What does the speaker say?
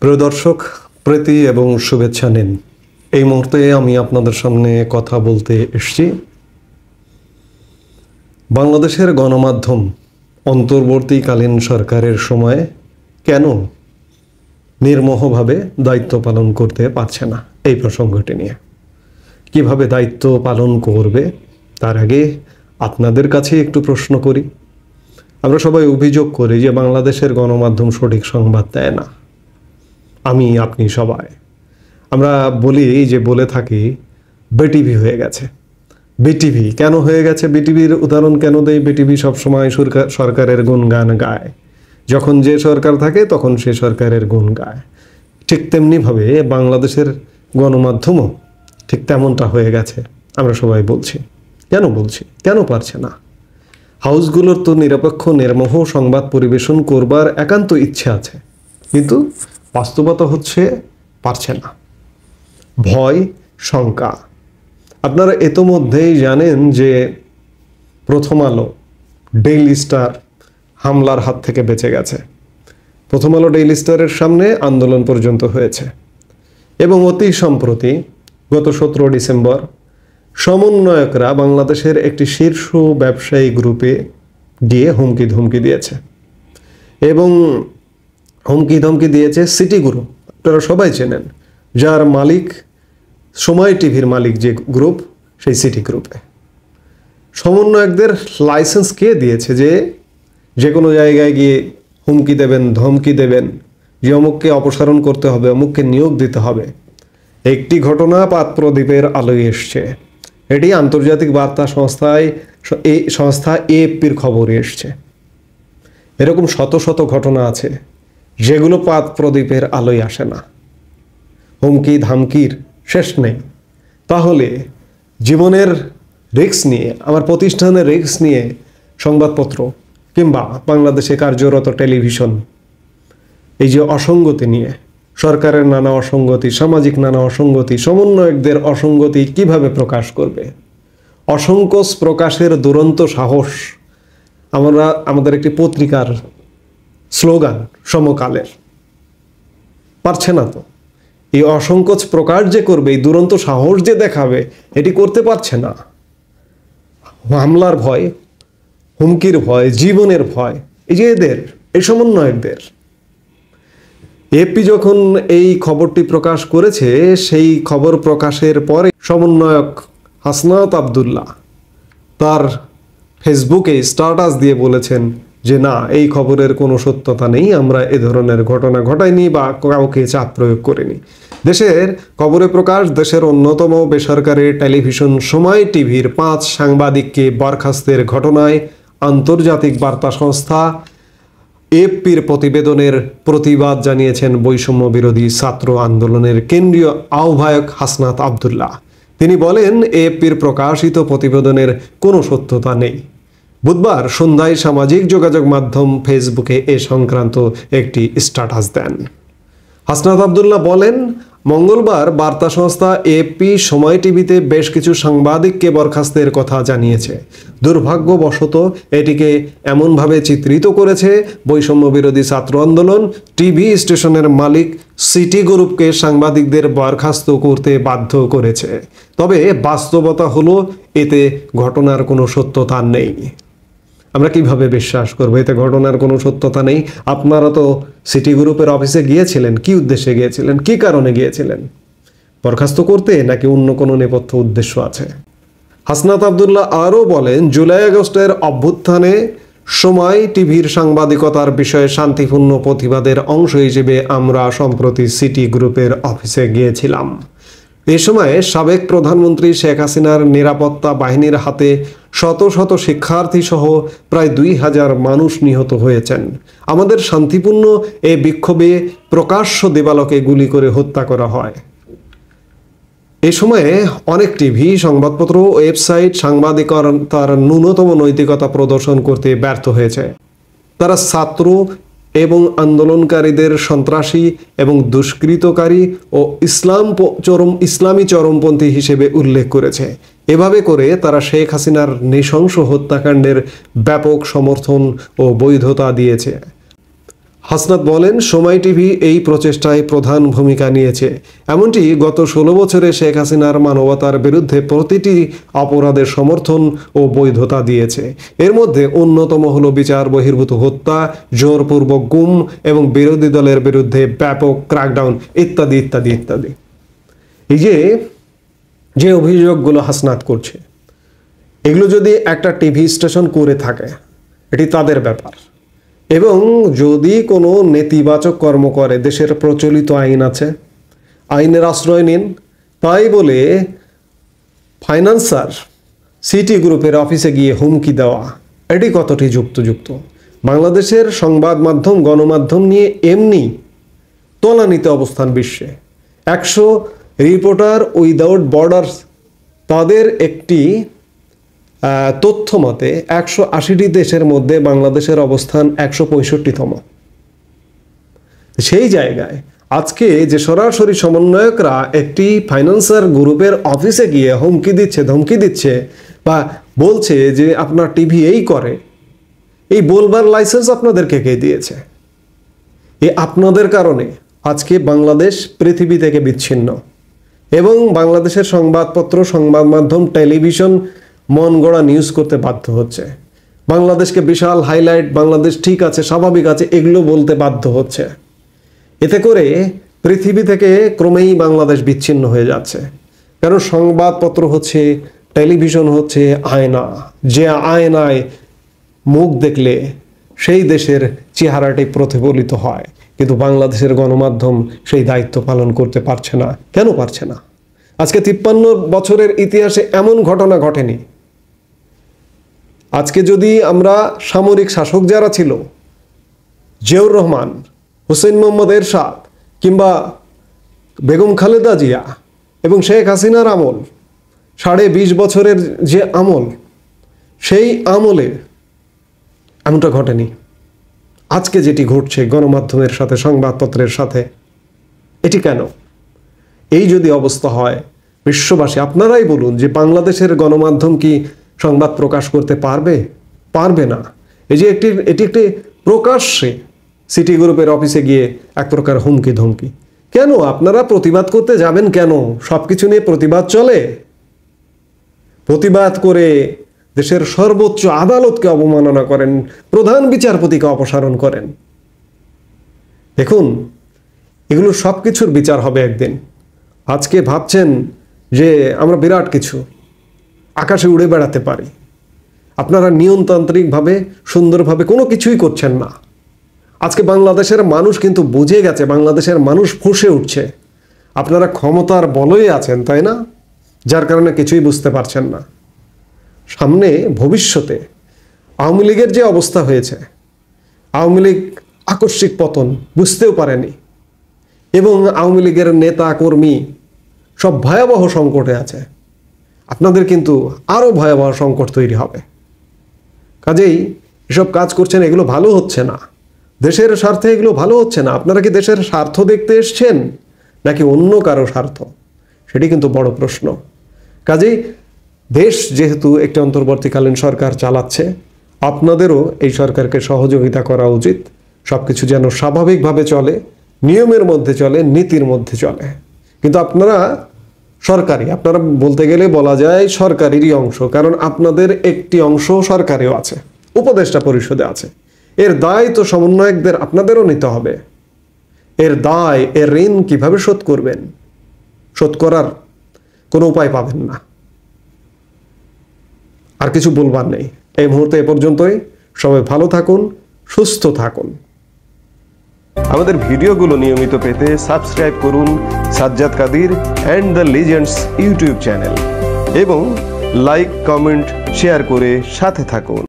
প্রিয় দর্শক, প্রীতি এবং শুভেচ্ছা নিন। এই মুহূর্তে আমি আপনাদের সামনে কথা বলতে এসেছি বাংলাদেশের গণমাধ্যম অন্তর্বর্তীকালীন সরকারের সময়ে কেন নির্মোহভাবে দায়িত্ব পালন করতে পারছে না এই প্রসঙ্গটি নিয়ে। কিভাবে দায়িত্ব পালন করবে তার আগে আপনাদের কাছে একটু প্রশ্ন করি। আমরা সবাই অভিযোগ করি যে বাংলাদেশের গণমাধ্যম সঠিক সংবাদ দেয় না। আপনি সবাই আমরা বলে থাকি বিটিভি হয়ে গেছে। বিটিভি কেন হয়ে গেছে? বিটিভির উদাহরণ কেন দেয়? বিটিভি সবসময় সরকারের গুণগান গায়। যখন যে সরকার থাকে তখন সে সরকারের গুণ গায়। ঠিক তেমনিভাবে বাংলাদেশের গণমাধ্যমও ঠিক তেমনটা হয়ে গেছে। আমরা সবাই বলছি কেন পারছে না? হাউসগুলোর তো নিরপেক্ষ নির্মোহ সংবাদ পরিবেশন করবার একান্ত ইচ্ছে আছে, কিন্তু বাস্তবতা হচ্ছে পারছে না। ভয়, শঙ্কা। আপনারা ইতোমধ্যেই জানেন যে প্রথম আলো, ডেইলি স্টার হামলার হাত থেকে বেঁচে গেছে। প্রথম আলো ডেইলি স্টারের সামনে আন্দোলন পর্যন্ত হয়েছে এবং অতি সম্প্রতি গত 17 ডিসেম্বর সমন্বয়করা বাংলাদেশের একটি শীর্ষ ব্যবসায়ী গ্রুপে গিয়ে হুমকি ধমকি দিয়েছে এবং হুমকি ধমকি দিয়েছে সিটি গ্রুপ। আপনারা সবাই চেনেন, যার মালিক সময় টিভির মালিক যে গ্রুপ, সেই সিটি গ্রুপে। সমন্বয়কদের লাইসেন্স কে দিয়েছে যে কোনো জায়গায় গিয়ে হুমকি দেবেন, ধমকি দেবেন যে অমুককে অপসারণ করতে হবে, অমুককে নিয়োগ দিতে হবে? একটি ঘটনা পাত্রদ্বীপের আলোয় এসছে। এটি আন্তর্জাতিক বার্তা সংস্থা এএফপির খবরে এসছে। এরকম শত শত ঘটনা আছে যেগুলো পাত্রদ্বীপের আলোয় আসে না। হুমকি ধামকির শেষ নেই। তাহলে জীবনের রিস্ক নিয়ে, আমার প্রতিষ্ঠানের রিস্ক নিয়ে সংবাদপত্র কিংবা বাংলাদেশে কার্যরত টেলিভিশন এই যে অসঙ্গতি নিয়ে, সরকারের নানা অসঙ্গতি, সামাজিক নানা অসঙ্গতি, সমন্বয়কদের অসঙ্গতি কিভাবে প্রকাশ করবে? অসংকোচ প্রকাশের দুরন্ত সাহস আমাদের একটি পত্রিকার স্লোগান সমকালের। পারছে না তো। এই অসংকোচ প্রকাশ যে করবে, এই দুরন্ত সাহস যে দেখাবে, এটি করতে পারছে না। হামলার ভয়, হুমকির ভয়, জীবনের ভয়, এই সমন্বয়কদের। এপি যখন এই খবরটি প্রকাশ করেছে, সেই খবর প্রকাশের পরে সমন্বয়ক হাসনাত আব্দুল্লাহ তার ফেসবুকে স্ট্যাটাস দিয়ে বলেছেন যে না, এই খবরের কোনো সত্যতা নেই, আমরা এ ধরনের ঘটনা ঘটাইনি বা কাউকে চাপ প্রয়োগ করিনি। দেশের খবরে প্রকাশ, দেশের অন্যতম বেসরকারি টেলিভিশন সময় টিভির 5 সাংবাদিককে বরখাস্তের ঘটনায় আন্তর্জাতিক বার্তা সংস্থা এএফপির প্রতিবেদনের প্রতিবাদ জানিয়েছেন বৈষম্য বিরোধী ছাত্র আন্দোলনের কেন্দ্রীয় আহ্বায়ক হাসনাত আব্দুল্লাহ। তিনি বলেন, এএফপির প্রকাশিত প্রতিবেদনের কোনো সত্যতা নেই। বুধবার সন্ধ্যায় সামাজিক যোগাযোগ মাধ্যম ফেসবুকে এ সংক্রান্ত একটি স্ট্যাটাস দেন। হাসনাত আব্দুল্লাহ বলেন, মঙ্গলবার বার্তা সংস্থা এএফপি সময় টিভিতে বেশ কিছু সাংবাদিককে বরখাস্তের কথা জানিয়েছে। দুর্ভাগ্যবশত এটিকে এমনভাবে চিত্রিত করেছে বৈষম্য বিরোধী ছাত্র আন্দোলন। টিভি স্টেশনের মালিক সিটি গ্রুপকে সাংবাদিকদের বরখাস্ত করতে বাধ্য করেছে। তবে বাস্তবতা হলো এতে ঘটনার কোনো সত্যতা নেই। আমরা কিভাবে বিশ্বাস করবো এতে ঘটনার কোনো সত্যতা নেই? আপনারা তো সিটি গ্রুপের অফিসে গিয়েছিলেন, কি উদ্দেশ্যে গিয়েছিলেন, কি কারণে গিয়েছিলেন? বরখাস্ত করতে, নাকি অন্য কোনো নেপথ্য উদ্দেশ্য আছে? হাসনাত আব্দুল্লাহ আরও বলেন, জুলাই আগস্টের অভ্যুত্থানে সময় টিভির সাংবাদিকতার বিষয়ে শান্তিপূর্ণ প্রতিবাদের অংশ হিসেবে আমরা সম্প্রতি সিটি গ্রুপের অফিসে গিয়েছিলাম। এ সময় সাবেক প্রধানমন্ত্রী শেখ হাসিনার নিরাপত্তা বাহিনীর হাতে শত শত শিক্ষার্থী সহ প্রায় 2000 মানুষ নিহত হয়েছেন। আমাদের শান্তিপূর্ণ এ বিক্ষোভে প্রকাশ্য দেবালকে গুলি করে হত্যা করা হয়। এ সময়ে অনেক টিভি, সংবাদপত্র, ওয়েবসাইট সাংবাদিকতার ন্যূনতম নৈতিকতা প্রদর্শন করতে ব্যর্থ হয়েছে। তারা ছাত্র এবং আন্দোলনকারীদের সন্ত্রাসী এবং দুষ্কৃতকারী ও ইসলামী চরমপন্থী হিসেবে উল্লেখ করেছে। এভাবে করে তারা শেখ হাসিনার নৃশংস হত্যাকাণ্ডের ব্যাপক সমর্থন ও বৈধতা দিয়েছে। হাসনাত বলেন, সময় টিভি এই প্রচেষ্টায় প্রধান ভূমিকা নিয়েছে। এমনটি গত 16 বছরে শেখ হাসিনার মানবতার বিরুদ্ধে প্রতিটি অপরাধের সমর্থন ও বৈধতা দিয়েছে। এর মধ্যে অন্যতম হলো বিচার বহির্ভূত হত্যা, জোরপূর্বক গুম এবং বিরোধী দলের বিরুদ্ধে ব্যাপক ক্র্যাকডাউন ইত্যাদি ইত্যাদি ইত্যাদি। এই যে অভিযোগগুলো হাসনাত করছে, এগুলো যদি একটা টিভি স্টেশন করে থাকে, এটি তাদের ব্যাপার। এবং যদি কোনো নেতিবাচক কর্ম করে, দেশের প্রচলিত আইন আছে, আইনের আশ্রয় নিন। তাই বলে ফাইন্যান্সার সিটি গ্রুপের অফিসে গিয়ে হুমকি দেওয়া, এটি কতটি যুক্তিযুক্ত? বাংলাদেশের সংবাদ মাধ্যম, গণমাধ্যম নিয়ে এমনি তলানিতে অবস্থান বিশ্বে। 100 রিপোর্টার উইদাউট বর্ডার্স, তাদের একটি তথ্য মতে 180টি দেশের মধ্যে বাংলাদেশের অবস্থান 165তম। সেই জায়গায় আজকে যে সরাসরি সমন্বয়করা একটি ফাইন্যান্সার গ্রুপের অফিসে গিয়ে হুমকি দিচ্ছে, ধমকি দিচ্ছে বা বলছে যে আপনার টিভি এই করে, এই বলবার লাইসেন্স আপনাদেরকে কে দিয়েছে? আপনাদের কারণে আজকে বাংলাদেশ পৃথিবী থেকে বিচ্ছিন্ন এবং বাংলাদেশের সংবাদপত্র, সংবাদ মাধ্যম, টেলিভিশন মন গড়া নিউজ করতে বাধ্য হচ্ছে। বাংলাদেশকে বিশাল হাইলাইট, বাংলাদেশ ঠিক আছে, স্বাভাবিক আছে, এগুলো বলতে বাধ্য হচ্ছে। এতে করে পৃথিবী থেকে ক্রমেই বাংলাদেশ বিচ্ছিন্ন হয়ে যাচ্ছে। কারণ সংবাদপত্র হচ্ছে, টেলিভিশন হচ্ছে আয়না, যে আয়নায় মুখ দেখলে সেই দেশের চেহারাটি প্রতিফলিত হয়। কিন্তু বাংলাদেশের গণমাধ্যম সেই দায়িত্ব পালন করতে পারছে না। কেন পারছে না? আজকে 53 বছরের ইতিহাসে এমন ঘটনা ঘটেনি। আজকে যদি আমরা সামরিক শাসক যারা ছিল, জিয়াউর রহমান, হুসেইন মোহাম্মদ এরশাদ কিংবা বেগম খালেদা জিয়া এবং শেখ হাসিনার আমল, 20.5 বছরের যে আমল, সেই আমলে এমনটা ঘটেনি। আজকে যেটি ঘটছে গণমাধ্যমের সাথে, সংবাদপত্রের সাথে, এটি কেন? এই যদি অবস্থা হয়, বিশ্ববাসী আপনারাই বলুন যে বাংলাদেশের গণমাধ্যম কি সংবাদ প্রকাশ করতে পারবে? পারবে না। এটি একটি প্রকাশ্যে সিটি গ্রুপের অফিসে গিয়ে এক প্রকার হুমকি ধমকি। কেন আপনারা প্রতিবাদ করতে যাবেন? কেন সব কিছু নিয়ে প্রতিবাদ চলে? প্রতিবাদ করে দেশের সর্বোচ্চ আদালতকে অবমাননা করেন, প্রধান বিচারপতিকে অপসারণ করেন। দেখুন, এগুলো সব কিছুর বিচার হবে একদিন। আজকে ভাবছেন যে আমরা বিরাট কিছু, আকাশে উড়ে বেড়াতে পারি। আপনারা নিয়মতান্ত্রিকভাবে, সুন্দরভাবে কোনো কিছুই করছেন না। আজকে বাংলাদেশের মানুষ কিন্তু বুঝে গেছে, বাংলাদেশের মানুষ ফুঁসে উঠছে। আপনারা ক্ষমতার বলয়ে আছেন, তাই না? যার কারণে কিছুই বুঝতে পারছেন না। সামনে ভবিষ্যতে আওয়ামী লীগের যে অবস্থা হয়েছে, আওয়ামী লীগ আকস্মিক পতন বুঝতেও পারেনি এবং আওয়ামী লীগের নেতা কর্মী সব ভয়াবহ সংকটে আছে। আপনাদের কিন্তু আরও ভয়াবহ সংকট তৈরি হবে। কাজেই এসব কাজ করছেন, এগুলো ভালো হচ্ছে না। দেশের স্বার্থে এগুলো ভালো হচ্ছে না। আপনারা কি দেশের স্বার্থ দেখতে এসছেন নাকি অন্য কারো স্বার্থ? সেটি কিন্তু বড় প্রশ্ন। কাজেই দেশ যেহেতু একটি অন্তর্বর্তীকালীন সরকার চালাচ্ছে, আপনাদেরও এই সরকারকে সহযোগিতা করা উচিত। সব কিছু যেন স্বাভাবিকভাবে চলে, নিয়মের মধ্যে চলে, নীতির মধ্যে চলে। কিন্তু আপনারা সরকারি, আপনারা বলতে গেলে বলা যায় সরকারেরই অংশ, কারণ আপনাদের একটি অংশ সরকারেও আছে, উপদেষ্টা পরিষদে আছে। এর দায় তো সমন্বয়কদের আপনাদেরও নিতে হবে। এর দায়, এর ঋণ কিভাবে শোধ করবেন? শোধ করার কোনো উপায় পাবেন না। আর কিছু বলবার নেই। এই মুহূর্তে এ পর্যন্তই। সবাই ভালো থাকুন, সুস্থ থাকুন। আমাদের ভিডিওগুলো নিয়মিত পেতে সাবস্ক্রাইব করুন Sajjad Kadir and the legends YouTube channel এবং লাইক, কমেন্ট, শেয়ার করে সাথে থাকুন।